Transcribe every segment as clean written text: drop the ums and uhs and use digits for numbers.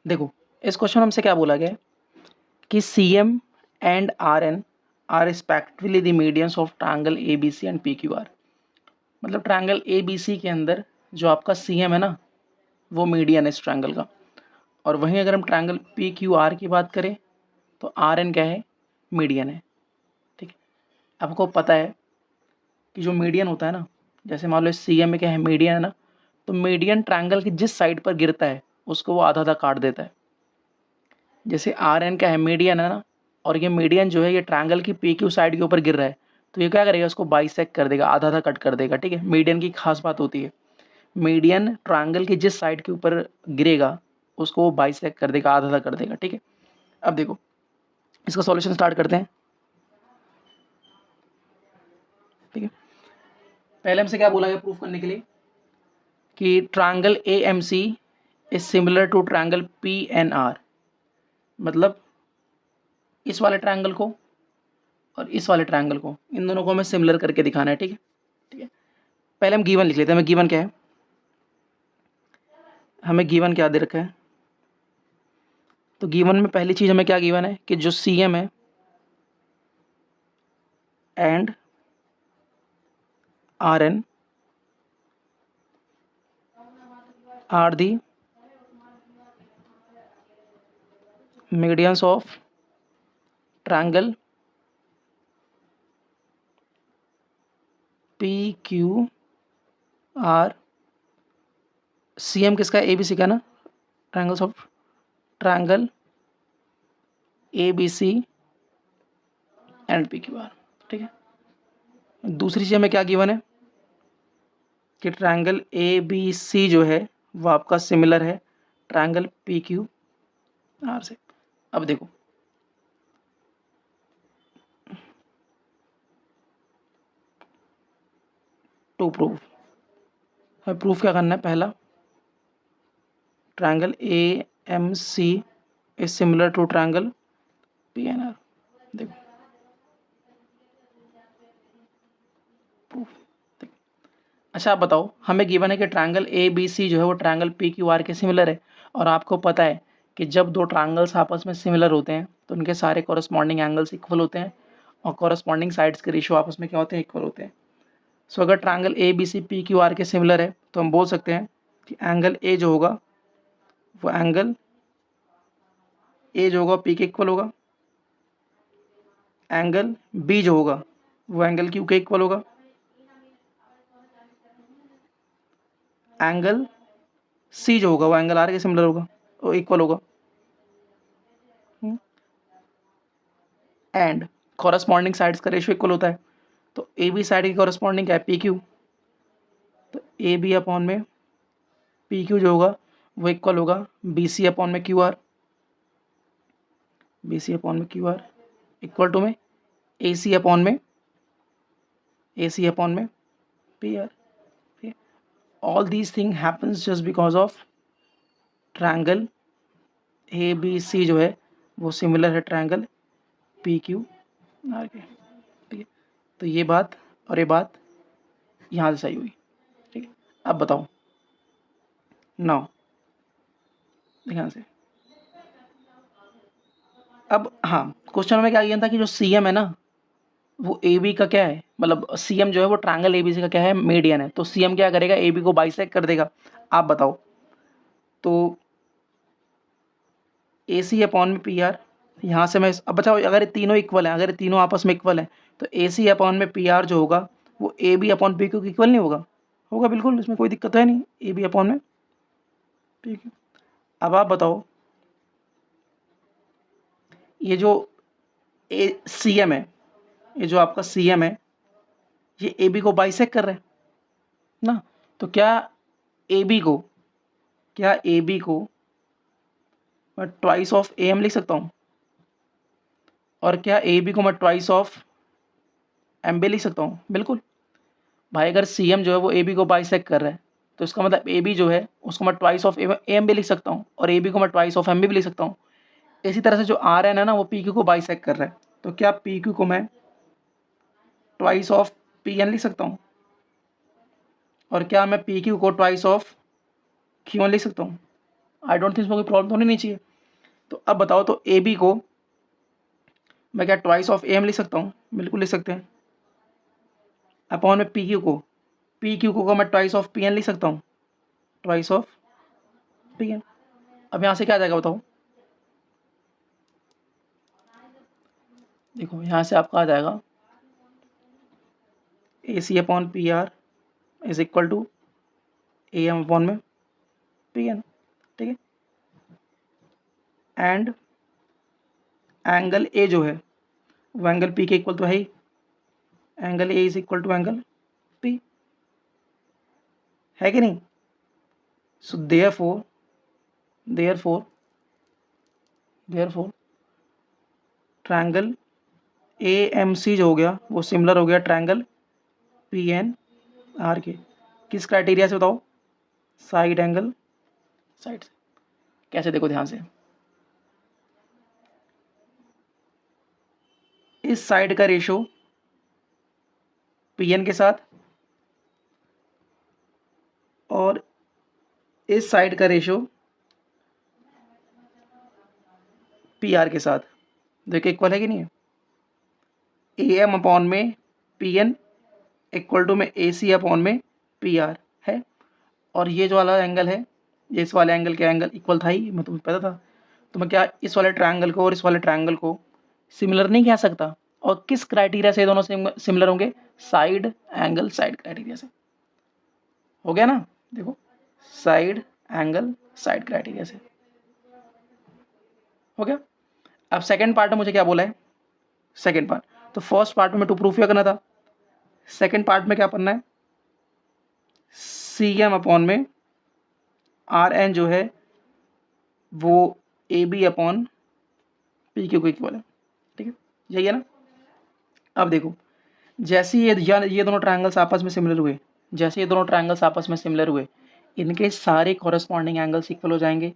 देखो इस क्वेश्चन में हमसे क्या बोला गया है कि C M and R N are respectively the medians of triangle A B C and P Q R. मतलब ट्रायंगल ए बी सी के अंदर जो आपका सी एम है ना, वो मीडियन है इस ट्रायंगल का। और वहीं अगर हम ट्रायंगल पी क्यू आर की बात करें तो आर एन क्या है, मीडियन है। ठीक है, आपको पता है कि जो मीडियन होता है ना, जैसे मान लो सी एम में क्या है, मीडियन है ना, तो मीडियन ट्रायंगल की जिस साइड पर गिरता है उसको वो आधा आधा काट देता है। जैसे आर एन क्या है, मीडियन है ना, और ये मीडियन जो है ये ट्रायंगल की पी क्यू साइड के ऊपर गिर रहा है, तो ये क्या करेगा, उसको बाइसेक्ट कर देगा, आधा आधा कट कर देगा। ठीक है, मीडियन की खास बात होती है, मीडियन ट्रायंगल की जिस साइड के ऊपर गिरेगा उसको वो बाइसेक्ट कर देगा, आधा आधा कर देगा। ठीक है, अब देखो इसका सॉल्यूशन स्टार्ट करते हैं। ठीक है, पहले हमसे क्या बोला गया प्रूफ करने के लिए कि triangle A M C is similar to triangle P N R. मतलब इस वाले ट्रायंगल को और इस वाले ट्रायंगल को, इन दोनों को हमें सिमिलर करके दिखाना है। ठीक है, ठीक है, पहले हम गिवन लिख लेते हैं। हमें गिवन क्या है, हमें गिवन क्या दे रखा है, तो गिवन में पहली चीज हमें क्या गिवन है कि जो सी एम है and R N are the medians of triangle P Q R. C M किसका, ए बी सी का ना, triangles of triangle A B C and P Q R. ठीक है, दूसरी चीज हमें क्या गिवन है कि ट्रायंगल ए बी सी जो है वो आपका सिमिलर है ट्रायंगल पी क्यू आर से। अब देखो टू प्रूव, हमें प्रूफ क्या करना है, पहला triangle A M C is similar to triangle P N R. देखो प्रूफ, देखो। अच्छा आप बताओ, हमें गिवन है कि ट्रायंगल ए बी सी जो है वो ट्रायंगल पी क्यू आर के सिमिलर है, और आपको पता है कि जब दो ट्रायंगल्स आपस में सिमिलर होते हैं तो उनके सारे कॉरस्पॉन्डिंग एंगल्स इक्वल होते हैं, और कॉरस्पॉन्डिंग साइड्स के रेशियो आपस में क्या होते हैं, इक्वल होते हैं। सो अगर triangle A B C P Q R के सिमिलर है तो हम बोल सकते हैं कि एंगल ए जो होगा वो एंगल ए जो होगा पी के इक्वल होगा, एंगल बी जो होगा वो एंगल क्यू के इक्वल होगा, एंगल सी जो होगा वो एंगल आर के सिमिलर होगा, वो इक्वल होगा। एंड कॉरस्पॉन्डिंग साइड्स का रेशियो इक्वल होता है, तो ए बी साइड की कॉरस्पॉन्डिंग क्या है, पी क्यू, तो ए बी अपॉन में पी क्यू जो होगा वो इक्वल होगा बी सी अपॉन में Q R, B C upon में क्यू आर इक्वल टू में ए सी अपॉन में P R. All these thing happens just because of triangle A B C जो है वो सिमिलर है ट्रायंगल पी क्यू आर के। ठीक है, तो ये बात और ये बात यहाँ से सही हुई। ठीक है, अब बताओ नाउ ध्यान से। अब हाँ, क्वेश्चन में क्या किया था कि जो सी एम है ना वो ए बी का क्या है, मतलब सी एम जो है वो ट्रायंगल ए बी सी का क्या है, मीडियन है, तो सी एम क्या करेगा, ए बी को बाइसेक्ट कर देगा। आप बताओ, तो ए सी अपॉन में पी आर, यहाँ से मैं अब बताओ अगर ये तीनों इक्वल हैं, अगर ये तीनों आपस में इक्वल हैं तो ए सी अपॉन में पी आर जो होगा वो A B upon P Q equal नहीं होगा, होगा बिल्कुल, इसमें कोई दिक्कत है नहीं, ए बी अपॉन में पी क्यू। अब आप बताओ, ये जो ए सी एम है, ये जो आपका सी एम है ये ए बी को बाइसेक्ट कर रहा है ना, तो क्या ए बी को, क्या ए बी को मैं ट्वाइस ऑफ ए एम लिख सकता हूँ, और क्या ए बी को मैं ट्वाइस ऑफ एम बी लिख सकता हूँ, बिल्कुल। भाई अगर सी एम जो है वो ए बी को बाइसेक्ट कर रहा है तो इसका मतलब ए बी जो है उसको मैं ट्वाइस ऑफ ए एम भी लिख सकता हूँ, और ए बी को मैं ट्वाइस ऑफ एम भी लिख सकता हूँ। इसी तरह से जो आर एन है ना वो पी क्यू को बाइसेक्ट कर रहा है, तो क्या पी क्यू को मैं ट्वाइस ऑफ पी एन लिख सकता हूँ, और क्या मैं पी क्यू को ट्वाइस ऑफ क्यू एन लिख सकता हूँ। आई डोंट थिंक कोई प्रॉब्लम तो नहीं चाहिए। तो अब बताओ, तो ए बी को मैं क्या ट्वाइस ऑफ ए एम लिख सकता हूँ? बिल्कुल लिख सकते हैं। अपॉन में पी क्यू को मैं ट्वाइस ऑफ पी एन लिख सकता हूँ, ट्वाइस ऑफ पी एन। अब यहाँ से क्या आ जाएगा बताओ? देखो यहाँ से आपका आ जाएगा A C upon P R is equal to A M upon में पी एन, ठीक है। एंड एंगल ए जो है वो एंगल पी के इक्वल तो है ही, angle A is equal to angle P, है कि नहीं? So therefore triangle A M C जो हो गया वो सिमिलर हो गया ट्रायंगल पी एन आर के। किस क्राइटेरिया से बताओ? साइड एंगल साइड से। कैसे? देखो ध्यान से, इस साइड का रेशो पी एन के साथ और इस साइड का रेशो पी आर के साथ, देखिए इक्वल है कि नहीं है? ए एम अपॉन में पी एन इक्वल टू में ए सी अपॉन में पी आर है। और ये जो वाला एंगल है, ये इस वाले एंगल के एंगल इक्वल था ही, मैं तुम्हें पता था। तो मैं क्या इस वाले ट्रायंगल को और इस वाले ट्रायंगल को सिमिलर नहीं कह सकता? और किस क्राइटेरिया से ये दोनों सिमिलर होंगे? साइड एंगल साइड क्राइटेरिया से। हो गया ना? देखो, साइड एंगल साइड क्राइटेरिया से हो गया। अब सेकंड पार्ट में मुझे क्या बोला है? सेकंड पार्ट, तो फर्स्ट पार्ट में टू प्रूफ क्या करना था, सेकंड पार्ट में क्या करना है? सी एम अपॉन में आर एन जो है वो A B upon P Q को इक्वल है, ठीक है, यही है ना? अब देखो, जैसे ये दोनों ट्रायंगल्स आपस में सिमिलर हुए, जैसे ये दोनों ट्रायंगल्स आपस में सिमिलर हुए, इनके सारे कॉरस्पॉन्डिंग एंगल्स इक्वल हो जाएंगे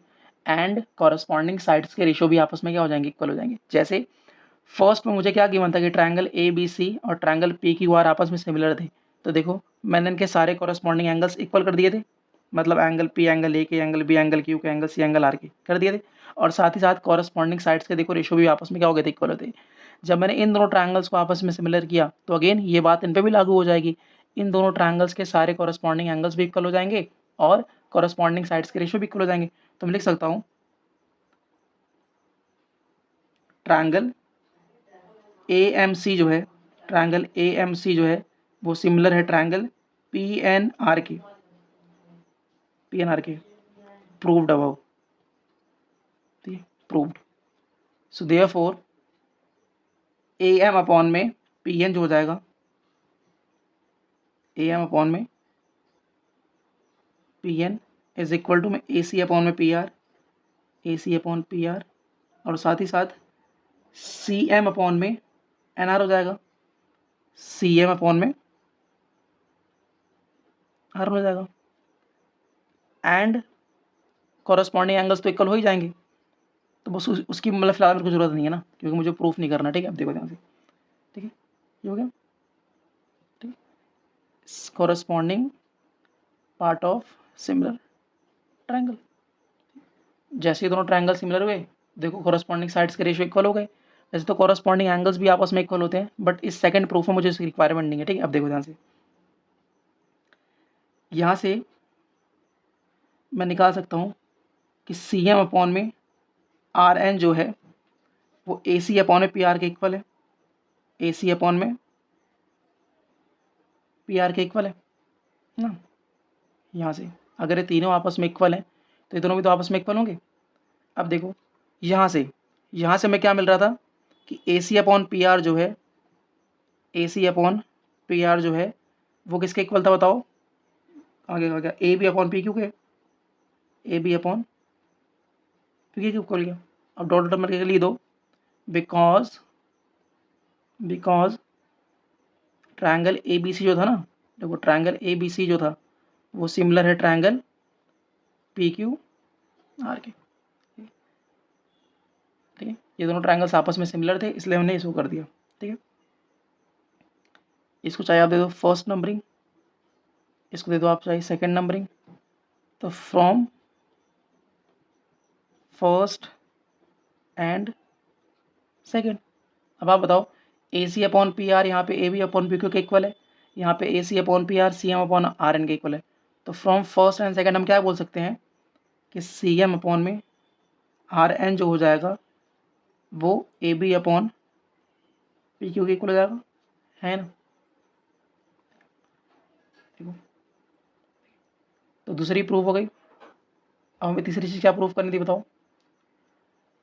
एंड कॉरस्पॉन्डिंग साइड्स के रेशो भी आपस में क्या हो जाएंगे? इक्वल हो जाएंगे। जैसे फर्स्ट में मुझे क्या गिवन था कि ट्रायंगल ए बी सी और ट्रायंगल पी क्यू आर आपस में सिमिलर थे, तो देखो मैंने इनके सारे कॉरस्पॉन्डिंग एंगल्स इक्वल कर दिए थे, मतलब एंगल पी एंगल ए के, एंगल बी एंगल क्यू के, एंगल सी एंगल आर के कर दिए थे। और साथ ही साथ कॉरस्पॉन्डिंग साइड्स के देखो रेशो भी आपस में क्या हो गए थे? इक्वल होते। जब मैंने इन दोनों ट्रायंगल्स को आपस में सिमिलर किया तो अगेन ये बात इन पे भी लागू हो जाएगी, इन दोनों ट्रायंगल्स के सारे कॉरस्पॉन्डिंग एंगल्स भी इक्वल हो जाएंगे और कॉरस्पॉन्डिंग साइड्स के रेशो भी इक्वल हो जाएंगे। तो मैं लिख सकता हूँ ट्रायंगल ए एम सी जो है, ट्रायंगल ए एम सी जो है वो सिमिलर है ट्रायंगल पी एन आर के, प्रूव्ड अबव, ठीक है, proved. So therefore A M upon में पी एन जो हो जाएगा, ए एम अपॉन में P N is equal to में ए सी अपॉन में P R, A C upon P R, और साथ ही साथ सी एम अपॉन में एन आर हो जाएगा, सी एम अपॉन में आर हो जाएगा। एंड कॉरस्पॉन्डिंग एंगल्स तो इक्वल हो ही जाएंगे, तो बस उसकी मतलब फिलहाल मेरे को जरूरत नहीं है ना, क्योंकि मुझे प्रूफ नहीं करना, ठीक है। अब देखो ध्यान से, ठीक है, ये हो गया, ठीक है, corresponding part of similar triangle. जैसे ये दोनों ट्रायंगल सिमिलर हुए, देखो कॉरस्पॉन्डिंग साइड्स के रेशियो इक्वल हो गए। वैसे तो कॉरस्पॉन्डिंग एंगल्स भी आपस में इक्वल होते हैं, बट इस सेकंड प्रूफ में मुझे इसकी रिक्वायरमेंट नहीं है, ठीक है। अब देखो ध्यान से, यहाँ से मैं निकाल सकता हूँ कि सी एम अपॉन में आर एन जो है वो ए सी अपॉन में पी आर के इक्वल है, ए सी अपॉन में पी आर के इक्वल है ना। यहाँ से अगर ये तीनों आपस में इक्वल हैं तो ये दोनों भी तो आपस में इक्वल होंगे। अब देखो यहाँ से मैं क्या मिल रहा था कि ए सी अपॉन पी आर जो है, ए सी अपॉन पी आर जो है वो किसके इक्वल था बताओ? आगे आ गया A B upon P Q के, A B upon P Q equal गया। अब डॉट डॉट करके लिख दो, because triangle A B C जो था ना, देखो ट्रायंगल ए बी सी जो था वो सिमिलर है ट्रायंगल पी क्यू आर के, ठीक है। ये दोनों ट्रायंगल्स आपस में सिमिलर थे, इसलिए हमने इसको कर दिया, ठीक है। इसको चाहे आप दे दो फर्स्ट नंबरिंग, इसको दे दो आप चाहे सेकंड नंबरिंग। तो फ्रॉम फर्स्ट एंड सेकेंड। अब आप बताओ A C upon P R यहाँ पे A B upon P Q के इक्वल है, यहाँ पे A C upon P R C M upon R N के इक्वल है। तो फ्रॉम फर्स्ट एंड सेकेंड हम क्या बोल सकते हैं कि सी एम अपॉन में आर एन जो हो जाएगा वो A B upon P Q के इक्वल हो जाएगा, है ना। देखो तो दूसरी प्रूफ हो गई। अब हमें तीसरी चीज़ क्या प्रूफ करनी थी बताओ,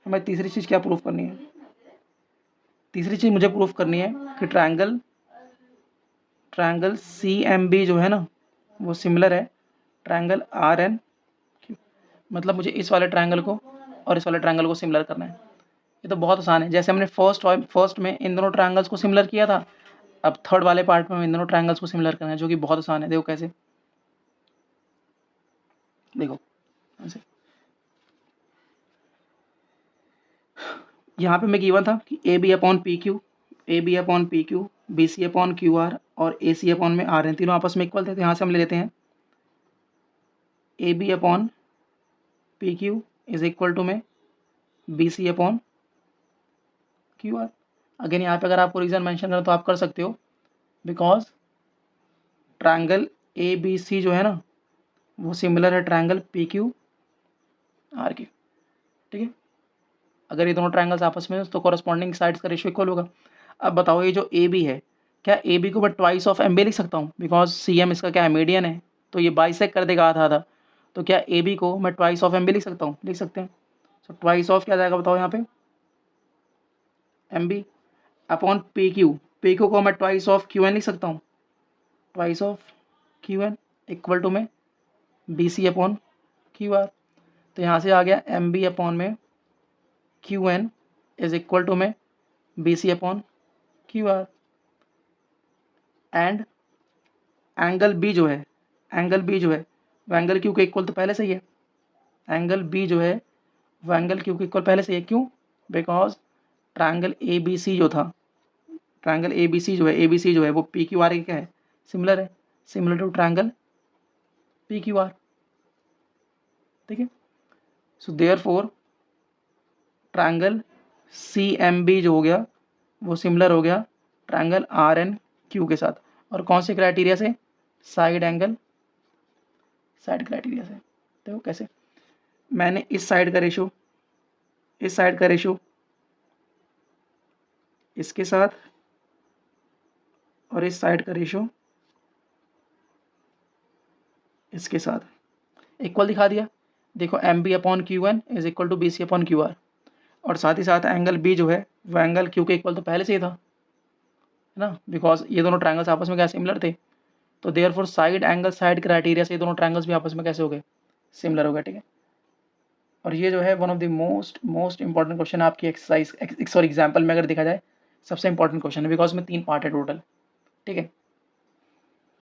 हमें तीसरी चीज़ क्या प्रूफ करनी है। तीसरी चीज़ मुझे प्रूफ करनी है कि ट्रायंगल सी एम बी जो है ना वो सिमिलर है ट्रायंगल आर एन क्यू। मतलब मुझे इस वाले ट्रायंगल को और इस वाले ट्रायंगल को सिमिलर करना है। ये तो बहुत आसान है, जैसे हमने फर्स्ट में इन दोनों ट्रायंगल्स को सिमिलर किया था, अब थर्ड वाले पार्ट में इन दोनों ट्रायंगल्स को सिमिलर करना है, जो कि बहुत आसान है। देखो कैसे, देखो ऐसे यहाँ पे मैं गिवन था कि A B upon P Q, A B upon P Q, B C upon Q R और ए सी अपॉन में आर एन, तीनों आपस में इक्वल थे। तो यहाँ से हम ले लेते हैं A B upon P Q is equal to में B C upon Q R. Again यहाँ पे अगर आपको रीज़न मेंशन करें तो आप कर सकते हो, because triangle A B C जो है ना वो सिमिलर है triangle P Q R Q, ठीक है। अगर ये दोनों ट्रायंगल्स आपस में तो कॉरस्पॉन्डिंग साइड्स का रेशियो इक्वल होगा। अब बताओ ये जो ए बी है, क्या ए बी को मैं ट्वाइस ऑफ एम बी लिख सकता हूँ, बिकॉज सी एम इसका क्या है, मीडियन है, तो ये बाइसेक कर देगा आधा आधा। तो क्या ए बी को मैं ट्वाइस ऑफ एम बी लिख सकता हूँ, लिख सकते हैं। सो ट्वाइस ऑफ क्या जाएगा बताओ यहाँ पे, M B upon P Q, P Q को मैं ट्वाइस ऑफ क्यू एन लिख सकता हूँ, twice of Q N equal to में B C upon Q R. तो यहाँ से आ गया एम बी अपॉन में Q N is equal to में B C upon Q R. And angle B जो है, एंगल बी जो है वो एंगल क्यू के इक्वल तो पहले से ही है, एंगल बी जो है वो एंगल क्यू के इक्वल पहले से ही है। क्यों, because triangle A B C जो था, ट्रायंगल ए बी सी जो है, ए बी सी जो है वो पी क्यू आर के क्या है, सिमिलर है, similar to triangle P Q R, ठीक है। So therefore triangle C M B जो हो गया वो सिमिलर हो गया ट्रायंगल आर एन क्यू के साथ। और कौन से क्राइटेरिया से, साइड एंगल साइड क्राइटेरिया से। देखो कैसे, मैंने इस साइड का रेशो, इस साइड का रेशो इसके साथ और इस साइड का रेशो इसके साथ इक्वल दिखा दिया। देखो M B upon Q N is equal to B C upon Q R, और साथ ही साथ एंगल बी जो है वो एंगल क्यू के इक्वल तो पहले से ही था, है ना, बिकॉज ये दोनों ट्रायंगल्स आपस में क्या सिमिलर थे। तो therefore side angle side criteria से ये दोनों ट्रायंगल्स भी आपस में कैसे हो गए, सिमिलर हो गए, ठीक है। और ये जो है one of the most important question आपकी एक्सरसाइज सॉरी एग्जाम्पल में अगर देखा जाए सबसे इंपॉर्टेंट क्वेश्चन है, बिकॉज में 3 पार्ट है टोटल, ठीक है।